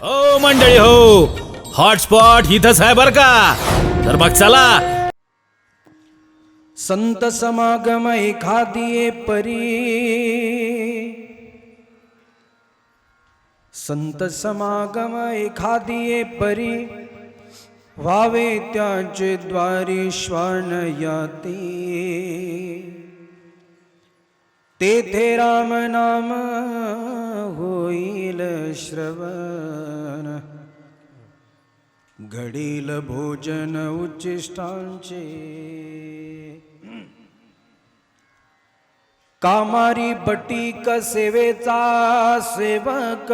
हो मंडळी हो, हॉटस्पॉट इथंच आहे बर का. तर मग चला. संत समागम एखादी परी, संत समागम एखादी परी, व्हावे त्याचे द्वारी श्वान याती. तेथे राम नाम होईल श्रवण, घडील भोजन उच्चिष्टांचे. कामारी बटीक सेवेचा सेवक,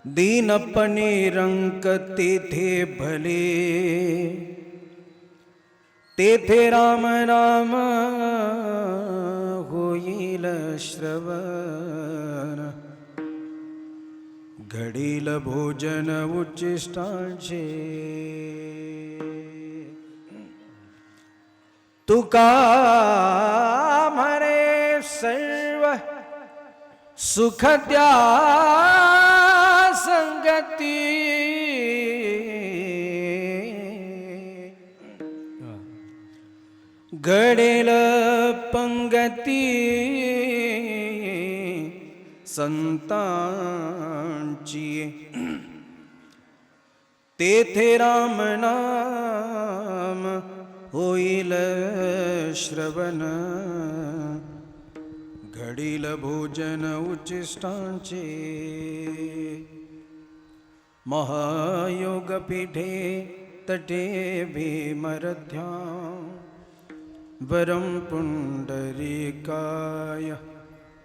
दीनपणे रंक तेथे भले. तेथे राम नाम होईल श्रवण, घडील भोजन उच्चिष्टांचे. तुका म्हणे सर्व सुख द्या संगती, घडेल पंगती संतांची. तेथे राम नाम होईल श्रवण, घडील भोजन उच्चिष्टांचे. महायोग पीठे तटे भीमरथ्या, वरं पुंडरीकाय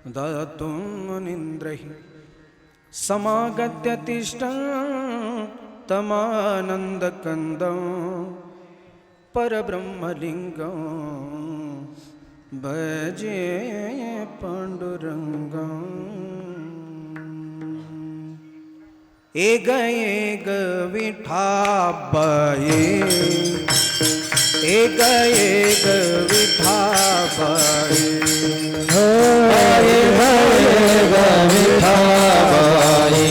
दातुं मुनीन्द्रैः. समागत्य तिष्ठन् तमानन्दकन्दं, परब्रह्मलिङ्गं भजे पाण्डुरङ्गम्. एक एक विठाबाई, एक एक विठाबाई, एक एक विठाबाई,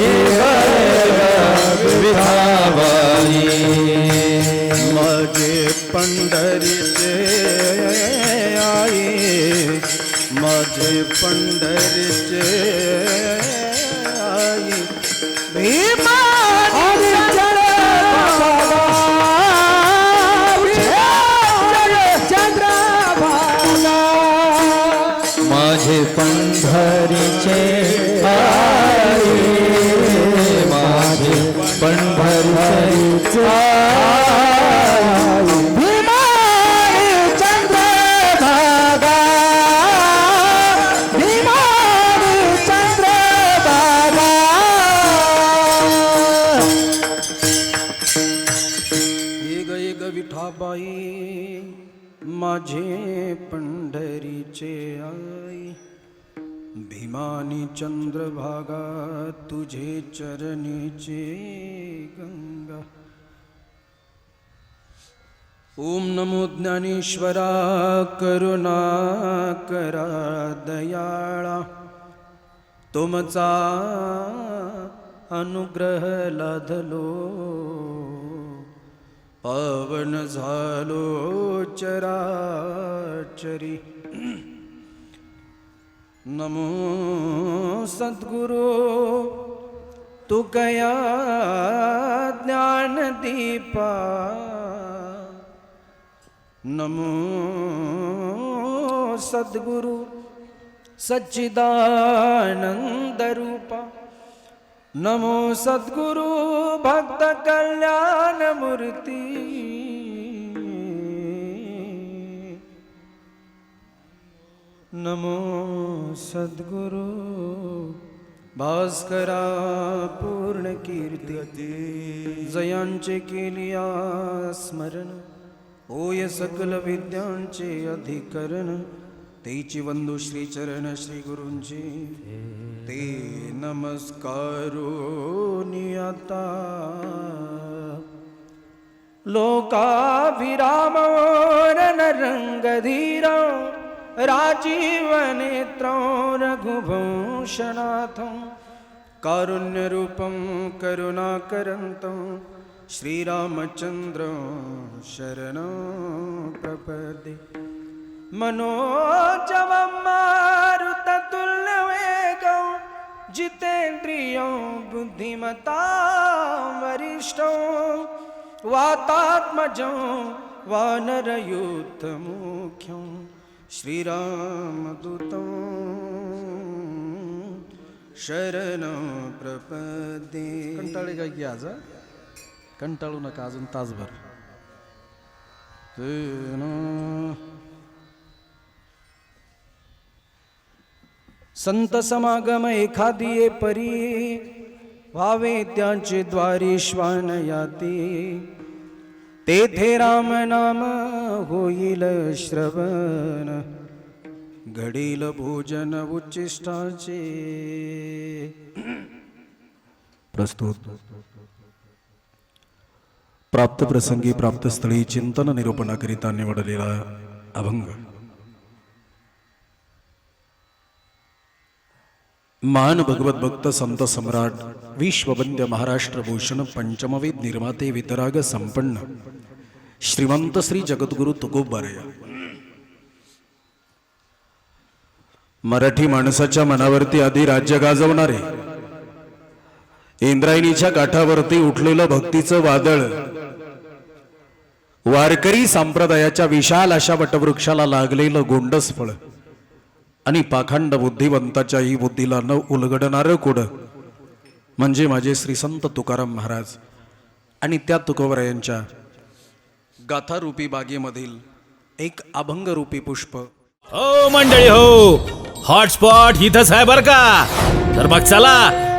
एक एक विठाबाई. माझे पंढरीचे आई, माझे पंढरीचे आई, भीमा माझे पंढरीचे आई, माझे पंढरीचे आई. भीमानी चंद्रभागा, भीमानी चंद्रभागा. एक एक विठाबाई, माझे पंढरीचे आई. भीमानी चंद्रभागा, तुझे चरणीचे गंगा. ओम नमो ज्ञानेश्वरा, करुणाकरा दयाळा. तुमचा अनुग्रह लाधलो, पावन झालो चराचरी. नमो सद्गुरो, तू कया ज्ञानदीपा. नमो सद्गुरु सच्चिदानंद रूपा. नमो सद्गुरु भक्त कल्याण मूर्ती. नमो सद्गुरु भास्करा पूर्ण कीर्ती. जयांचे केलिया स्मरण, होय सकल विद्यांचे अधिकरण. तेची वंदू श्री चरण श्री गुरूंचे, ते नमस्कारो नियता. लोकाभिराम रणरंगधीर, राजीव नेत्रं रघुवंशनाथं. कारुण्यरूपं करुणाकरन्तं श्रीरामचन्द्रं शरणं प्रपद्ये मनोजवं मारुततुल्यवेगं जितेन्द्रियं बुद्धिमतां वरिष्ठं वातात्मजं वानरयूथमुख्यं श्रीरामदूतं शरणं प्रपद्ये. कंटाळी काय की आज कंटाळू नका अजून तासभर. संत समागम एखादी परी व्हावे त्यांचे द्वारी श्वान याती तेथे राम नाम होईल श्रवण घडील भोजन उच्चिष्टाचे. प्रस्तुत प्राप्त प्रसंगी प्राप्त स्थळी चिंतन निरूपणाकरिता निवडलेला अभंग. महान भगवत भक्त संत सम्राट विश्ववंद्य महाराष्ट्र भूषण पंचमवेद निर्माते वितराग संपन्न श्रीमंत श्री जगद्गुरु तुकोबाराया मराठी माणसाच्या मनावरती आधी राज्य गाजवणारे इंद्रायणीच्या काठावरती उठलेलं भक्तीचं वादळ वारकरी संप्रदायाच्या विशाल अशा वटवृक्षाला लागलेलं गोंडस फळ आणि पाखंड बुद्धिवंताच्याही बुद्धीला न उलगडणारं कुड म्हणजे माझे श्री संत तुकाराम महाराज आणि त्या तुकोबरायांच्या गाथारूपी बागेमधील एक अभंगरूपी पुष्प. हो मंडळी हो, हॉटस्पॉट इथंच आहे बर का. तर मग चला